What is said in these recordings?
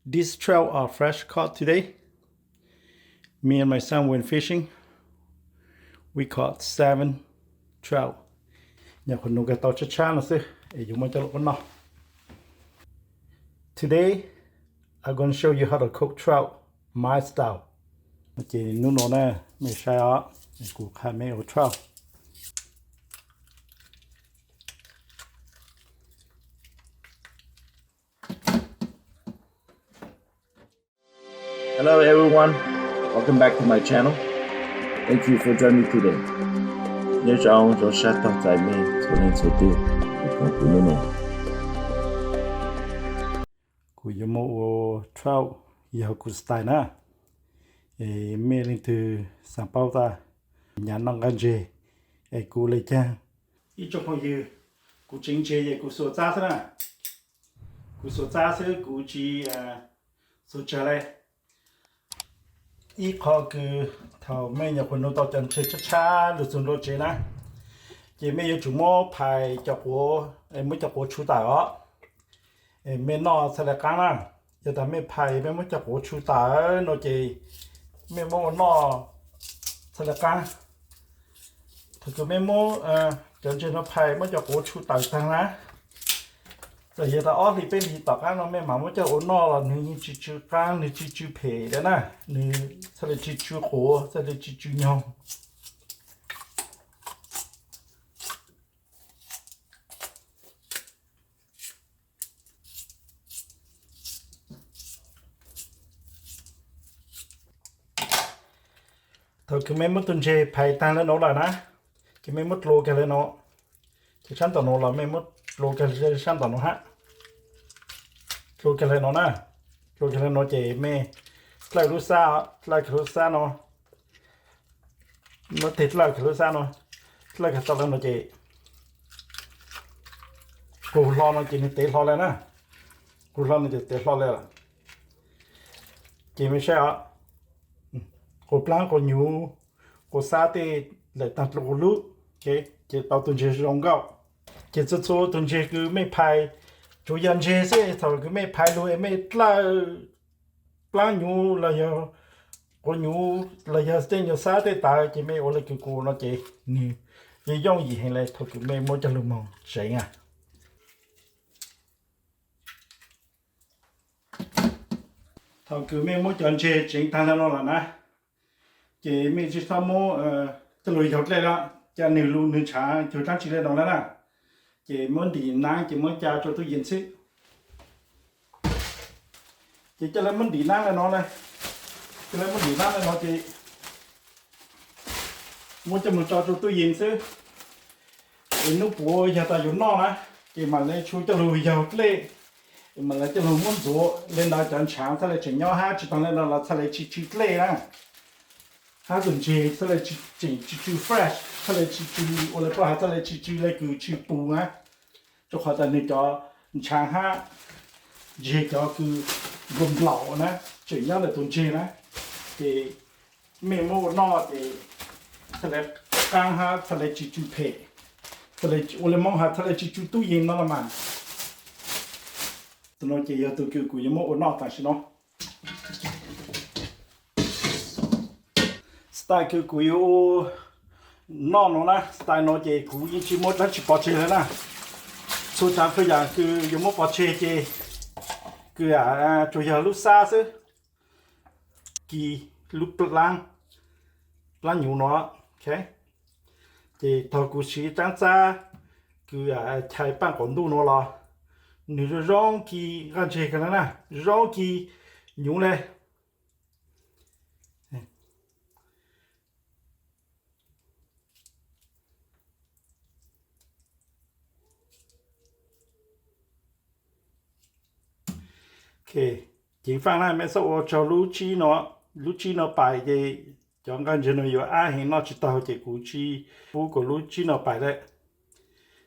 These trout are fresh caught today. Me and my son went fishing. We caught 7 trout. Nhàคนนู้นก็ต่อช้าๆนะสิอยู่มันจะลงเนาะ Today I'm going to show you how to cook trout my style. เมื่อกี้นู้นน่ะไม่ใช่อ่ะกูแค่ไม่เอา trout. Hello everyone, welcome back to my channel. Thank you for joining me today. Nhớ cho ông cho sát tóc dài mê cho nên số tiêu để con cứ nô nô. Cú yêu mẫu trout yêu cú style na. Mê lên từ São Paulo ta nhà nông gan dê. Cú lấy chang. Ít trong phong yêu cú chính chế cú số giá thế na. Cú số giá thế cú chỉ số trả lại. Ít khó cứ thầu mấy nhàคนนู้นต่อจันเชช้าๆหรือส่วนรถเจนะเจไม่ยอมจุ่มพายจับหัวไม่จับหัวชูตาอ๋อไม่นอสลักกันนะจะทำไม่พายไม่จับหัวชูตาโนเจไม่โม่นอสลักกันถ้าเกิดไม่โม่จันเจนพายไม่จับหัวชูตาทางนะแต่ยังแต่อ้อที่เป็นที่ต่อกันเราไม่หมายว่าจะโอนอละหนึ่งจิกลางหนึ่งจิเพเด้นะหนึ่งสลัดจิหัวสลัดจิยองถ้าคือไม่มุดตุนเจภายตางแล้วโนละนะคือไม่มุดโลกันเลยเนาะที่ชั้นต่อโนละไม่มุดโลกันเลยชั้นต่อโนฮะโลกันเลยเนาะนะโลกันเลยเนาะเจไม่ไล่รู้ซาไล่รู้ซาเนาะมันติดไล่รู้ซาเนาะไล่กันต่อแล้วเนาะเจกูรอเนาะเจนี่เตะรอเลยนะกูรอนี่เตะรอเลยล่ะเจไม่ใช่อ่ะกูปลางกูยูกูซาเตะเลยตั้งตัวรู้โอเคเจเอาตุนเจลงเก้าเจจะโซ่ตุนเจคือไม่พายจูยันเจเซ่ถ้าคือไม่พายรู้ไม่ไล่ปลางยูเลยกูยูเลยเส้นยูซาเตะตายเจไม่โอเลยคือกูเนาะเจนี่ยังย่องยี่เห็นเลยถ้าคือไม่มั่วจะลืมมองใช่ไงถ้าคือไม่มั่วจันเจจริงทางนั้นแล้วนะเจไม่จะทำมั่วจะลุยหยดเลยละจะหนึ่งลูหนึ่งช้าจะตั้งชื่อเลยตรงนั้นนะเจมันดีนั่งเจมันจะจดตัวเย็นซิเจจะเล่นมันดีนั่งเลยน้องเลยจะเล่นมันดีนั่งเลยน้องเจมันจะมันจอดตัวเย็นซิไอ้นุ๊กปัวอย่าตายอยู่นอกนะเจมันเลยช่วยจะลุยหยดเลยมันเลยจะลุยมันตัวเล่นได้จันช้างถ้าเลยจะย่อห้าจุดตอนนั้นเราถ้าเลยชิดเลยนะถ้าสนใจถ้าเลยชิด fresh ถ้าเลยชิดอะไรก็ถ้าเลยชิดเลยคือชิดปูนะจะขอแต่ในจอช้างห้าเจจอคือกลมเหล่านะเจียงเลยตุนเจนะเจเมโมนอเจถ้าเลยกลางห้าถ้าเลยชิดเพะถ้าเลยอะไรมองหาถ้าเลยชิดตู้เย็นนั่นละมันตัวน้อยเจียตัวกูยังโมนอแต่ชิเนาะสไตล์คือกูอยู่นอนนะสไตล์น้อยเจกูยิ่งชิมดแล้วชิปอเชเลยนะสุดท้ายคืออย่างคือยังโมปอเชเจคือจุยลูกซาซึกี่ลูกปลางอยู่เนาะโอเคเจทอกูชีจังจ้าคือใช้ปั้นก่อนดูเนาะล่ะนี่ร้องกี่กันเชกันนะร้องกี่อยู่เลยโอเคจริงฟังนะไม่สวจะรู้ชีเนาะรู้ชีเนาะไปเจจองกันจะเนาะอยู่เห็นเนาะจิตตาเจกูชีผู้ก็รู้ชีเนาะไปเลย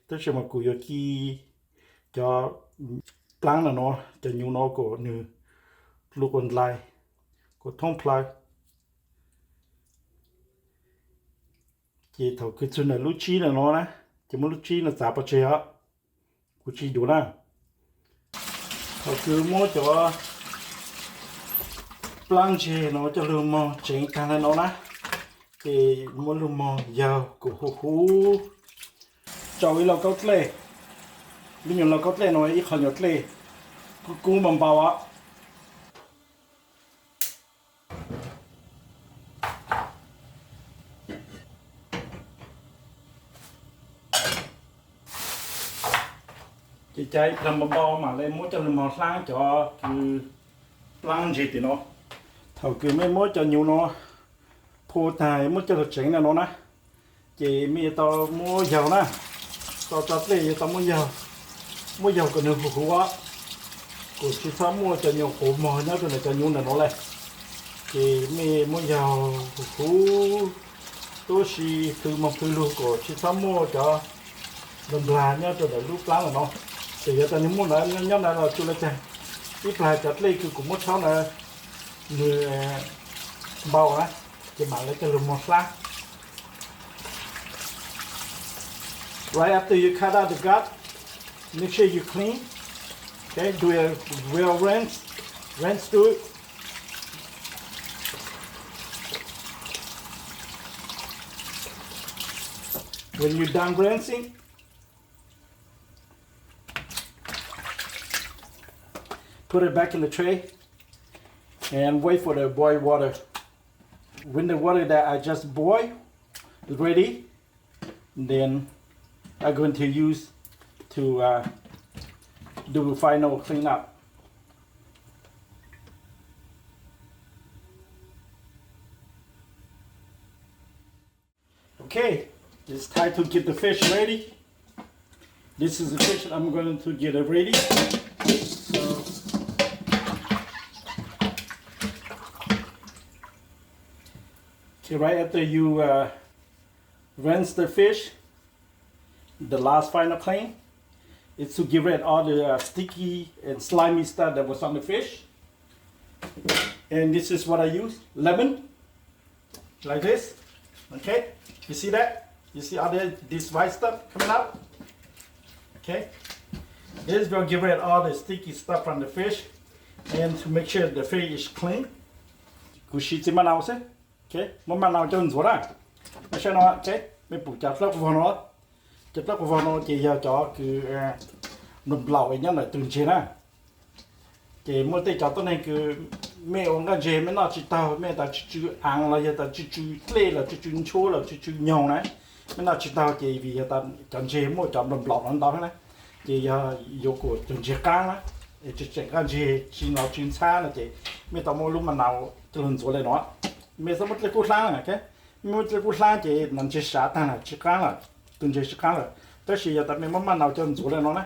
แต่เชื่อมากูอยู่กี่จะปลางเนาะจะอยู่เนาะก็หนึ่งลูกคนไล่ก็ท่องพลายเจเท่าคือส่วนรู้ชีเนาะนะจะไม่รู้ชีเนาะสาปเชียกูชีดูนะ คือmua cho plunge nó cho luôn mò chỉnh càng lên nó nè thì muốn luôn mò dầu của hú cho cái lò cốt lê bây giờ lò cốt lê nó ít hơn nhọt lê cú bằng bao á chị chạy làm bằng bao mà lên muốn cho luôn mò sáng cho cứ plunge thì nó thầu cứ mấy mối cho nhiều nó phô tài muốn cho được chỉnh là nó nè chị mi tao mua dầu nè tao lấy tao mua dầu còn nhiều hủ á của chị sao mua cho nhiều hủ mò nhá cho này cho nhiều là nó này chị mi mua dầu hủ tôi xì từ một từ luôn của chị sao mua cho đồng là nhá cho để lúc láng là nó thì giờ tao mua lại nhóm này là tôi lấy chè ít lại chặt lấy cứ cũng mất sáu là người bao á thì bạn lấy cho một lá. Right after you cut out the gut, make sure you clean. Okay, do a real rinse through it. When you're done rinsing, put it back in the tray and wait for the boiled water. When the water that I just boiled is ready, then I'm going to use to do final cleanup. Okay, it's time to get the fish ready. This is the fish I'm going to get it ready. So, okay, right after you rinse the fish, the last final clean is to get rid of all the sticky and slimy stuff that was on the fish. And this is what I use: lemon, like this. Okay, you see that? You see all this white stuff coming out? Okay, this will get rid of all the sticky stuff from the fish and to make sure the fish is clean. Kushiti manao se? Okay, mo manao chon zora.ไม่ใช่เนาะ okay, ไม่ปลูกจับแล้วก็พอเนาะจับแล้วก็พอเนาะจียาจ่อคือหนุ่มเหล่าไอ้ยังไหนตื่นเช้านะจีเมื่อตีจับตัวนี้คือแม่องค์ก็เจไม่น่าจิตตาแม่แต่จืดอ่างเลยแต่จืดเล่เลยจืดชั่วเลยจืดยองนะไม่น่าจิตตาจีvìแต่จันเจมั่วจับหนุ่มเหล่านั้นต่อนะจียาโยกุตื่นเช้ากันนะจืดกันเจจีนเราจีนช้านะจีไม่ต้องมาลุ้มมันเอาตื่นตัวเลยเนาะไม่สมมติเลยกูสร้างนะแค่ไม่จะกูสร้างจีนั่นจะสาตั้งนะจิกันละตื่นเช้ากันละแต่สิแต่ไม่มันเอาตื่นตัวเลยเนาะนะ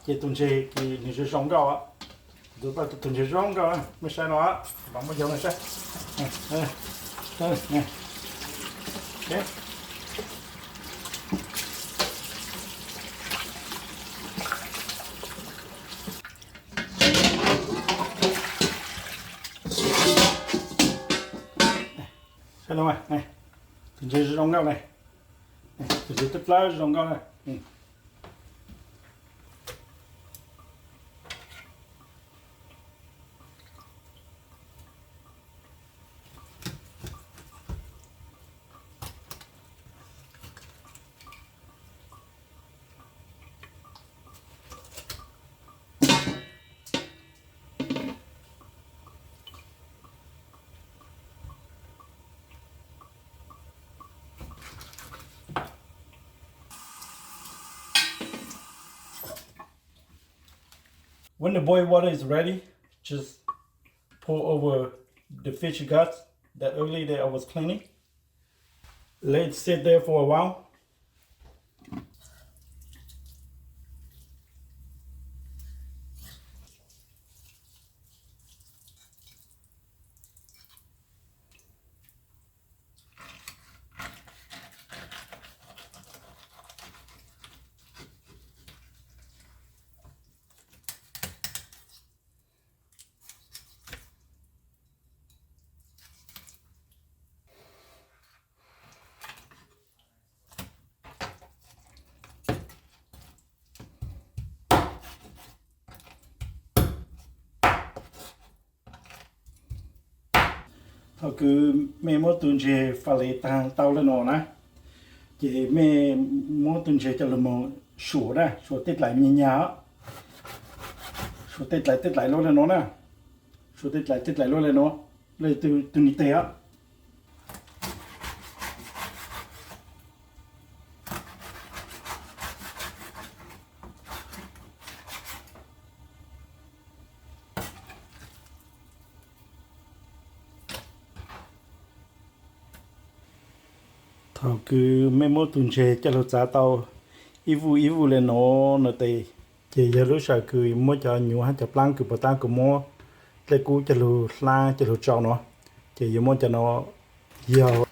จีตื่นเช้าคือ你是上高啊ดูไปตื่นเช้า上高啊ไม่ใช่เนาะบางไม่ยอมไม่ใช่โอเคใช่ไหมนี่ถึงจะร้องเงาเลยถึงจะตึ๊บแล้วร้องเงาเลยWhen the boiled water is ready, just pour over the fish guts that earlier that I was cleaning. Let it sit there for a while. Thọ cứ mẹ mua tuần chế phải lấy tang tàu lên nó nè chị mẹ mua tuần chế cho là một sủa đó sủa tết lại nhẹ nhàng sủa tết lại luôn lên nó nè sủa tết lại luôn lên nó lấy từ từ nít té á thọ cứ mẹ mua tuần chế cho là giá tàu ít vụ lên nó tệ chị giờ lúc sau cứ mua cho nhiều hát cho plan cứ bắt ta cứ mua lấy cú cho lu la cho lu trâu nó chị giờ mua cho nó nhiều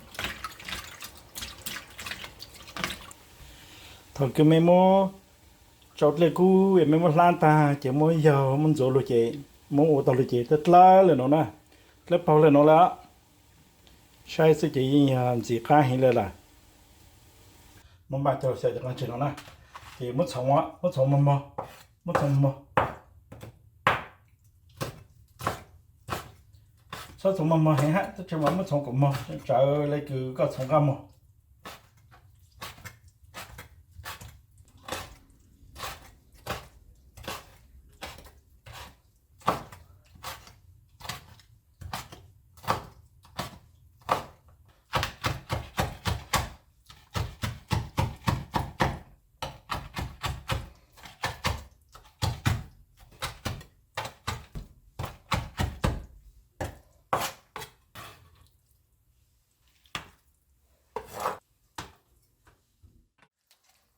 thọ cứ mẹ mua chốt lấy cú mẹ mua lan ta chị mua nhiều muốn rồi luôn chị mua ô tô luôn chị tất lá lên nó nè lấy bao lên nó là sai sự chị gì khác hay là mong bà cho sẽ cho nó chuyện nó nè thì mất sống á mất sống mất sống sao sống hay hát tức là mất sống cũng trở lại cứ có sống găm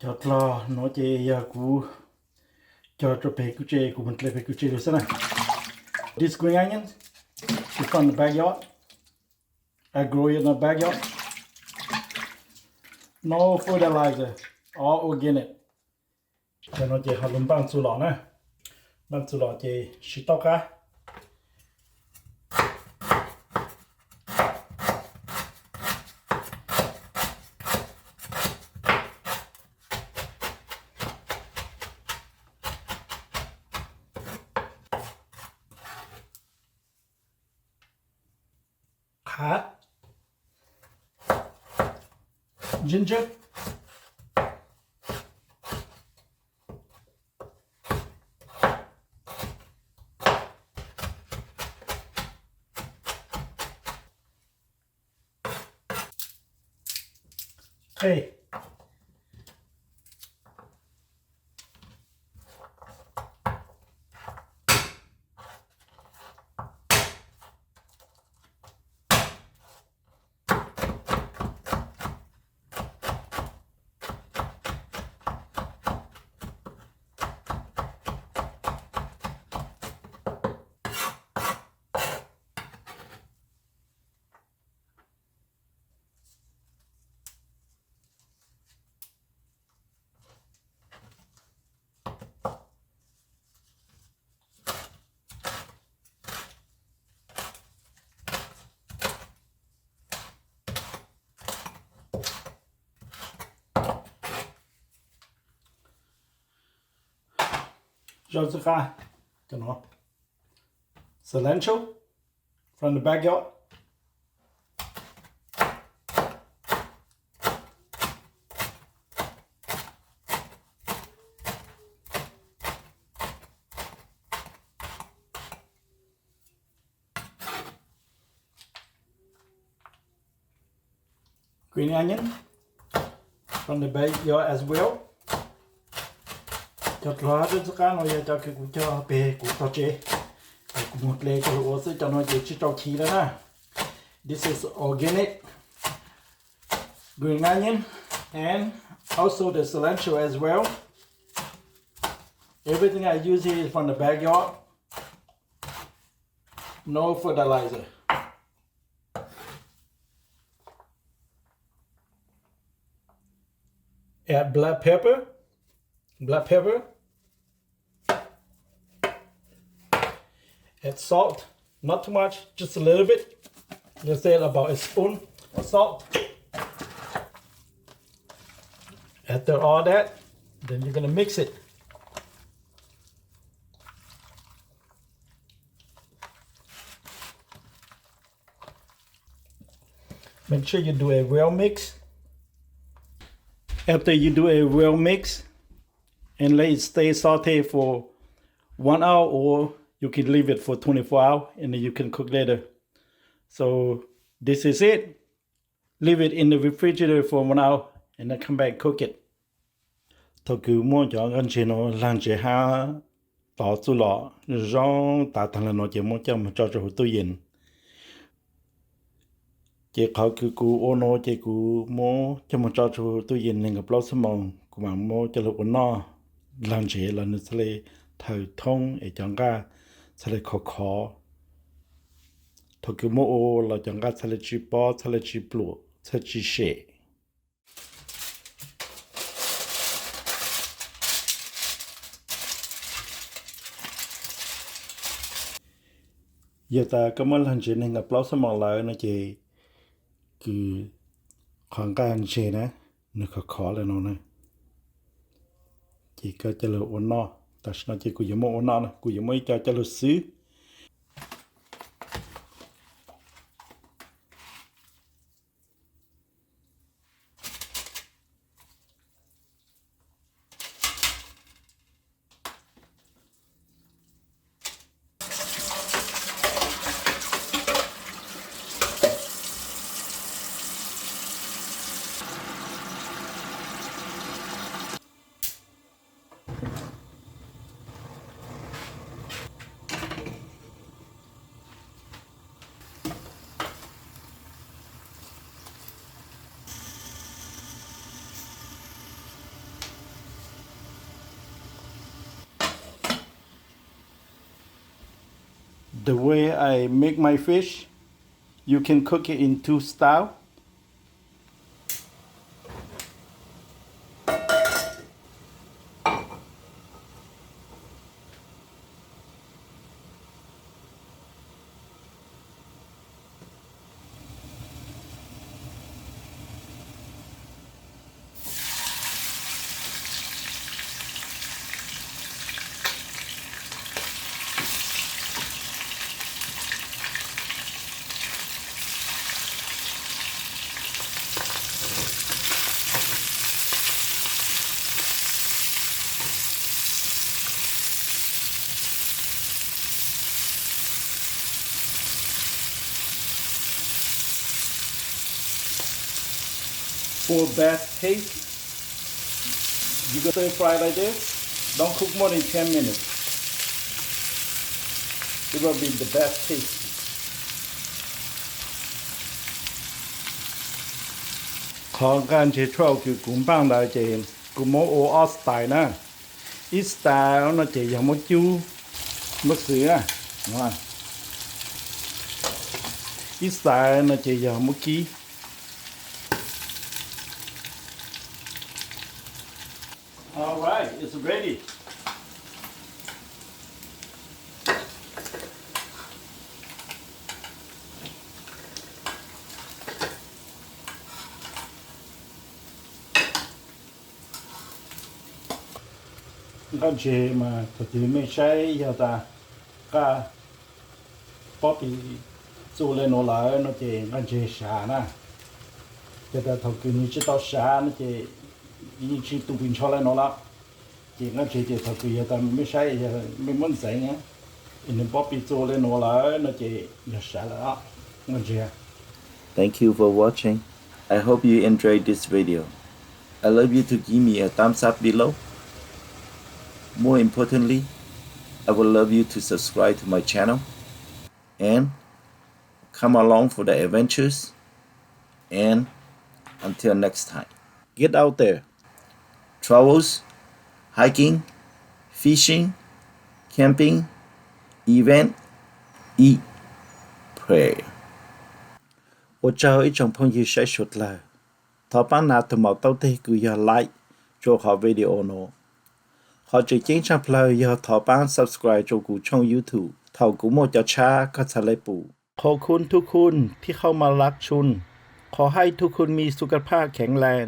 chợt lo nó chơi giờ cú cho bé cú chơi của mình lấy bé cú chơi được sao this green onions is from the backyard I grow it in the backyard no fertilizer all organic cho nó chơi hạt lúm băng su lọ nè băng su lọ chơi shit tóc á hạt ginger hey cho nó cilantro from the backyard green onion from the backyard as well chặt lá cho cá nó cho cái củ cho bề củ tao chế củ một lê cho lúa sẽ cho nó chế chỉ trâu khí đó ha this is organic green onion and also the cilantro as well everything I use here is from the backyard no fertilizer add black pepper add salt, not too much, just a little bit. Let's say about a spoon of salt. After all that, then you're gonna mix it. Make sure you do a well mix. After you do a well mix, and let it stay sauteed for 1 hour, or you can leave it for 24 hours and then you can cook later. So this is it. Leave it in the refrigerator for 1 hour and then come back cook it. Tôi cứ mua cho anh chị nó làm chị ha tỏ chú lọ rong tạ thằng là nó chỉ mua cho mà cho tôi yên. Chị họ cứ cú ô nó chị cú mua cho mà cho tôi yên nên gặp lâu sớm mong của bạn mua cho lúc nó làm chị là nó sẽ thời thông để chẳng cả sẽ khó thôi cứ mua ô là chẳng cả sẽ chỉ bỏ sẽ chỉ blu sẽ chỉ xẻ giờ ta có muốn làm chị nên gặp lâu sớm mong lại nó chị cứ khoảng cái anh chị nè nó khó là nó nè chỉ có cho lửa ổn nó ta sẽ nói chỉ có dùng ổn nó có dùng mấy cho lửa xứ The way I make my fish, you can cook it in two styles. For best taste, you can stir fry like this. Don't cook more than 10 minutes. It will be the best taste. Còn cái chế trâu cứ cũng bằng là chế cũng mỗi ô style nè. Ít style nó chế giống một chú mất sữa à, đúng không? Ít style nó chế giống một ký. All right, it's ready. Cái chế mà thật sự mới sai giờ ta cái bóp bị做lên nó lại nó chế cái chế xả nè, giờ ta thật sự như chỉ tao xả nó chế你去杜宾桥来拿了，这个姐姐她个也但没晒也没门神啊，因为宝贝做来拿了，那就也晒了啊，我这。Thank you for watching. I hope you enjoyed this video. I love you to give me a thumbs up below. More importantly, I would love you to subscribe to my channel and come along for the adventures. And until next time, get out there. Travels, hiking, fishing, camping, event, eat, pray. 我找一种朋友晒出来，他把那头毛到底个要 like 做好 video 喏，เขาจะ經常พลาย要他幫 subscribe 做กูช่อง YouTube เขากูโมจะช้าก็จะเลยปู่ขอบคุณทุกคนที่เข้ามารักชุนขอให้ทุกคนมีสุขภาพแข็งแรง